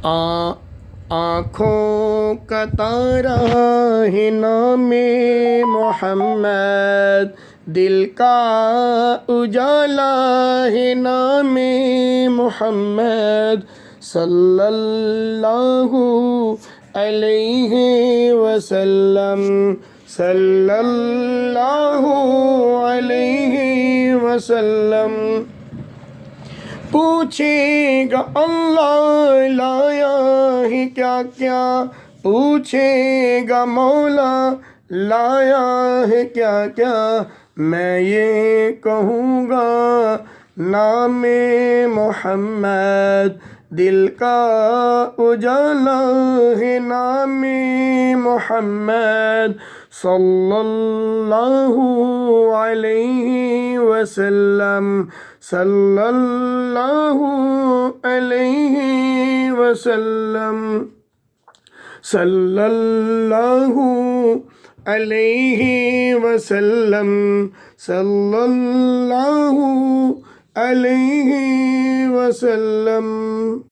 آنکھوں کا تارا ہے نام محمد، دل کا اجالا ہے نام محمد، صلی اللہ علیہ وسلم، صلی اللہ علیہ وسلم۔ پوچھے گا اللہ لایا ہے کیا کیا، پوچھے گا مولا لایا ہے کیا کیا، میں یہ کہوں گا نام محمد، دل کا اجالا ہے نام محمد، صلی اللہ علیہ وسلم، صلی اللہ علیہ وسلم، صلی اللہ علیہ وسلم، صلی اللہ علیہ وسلم۔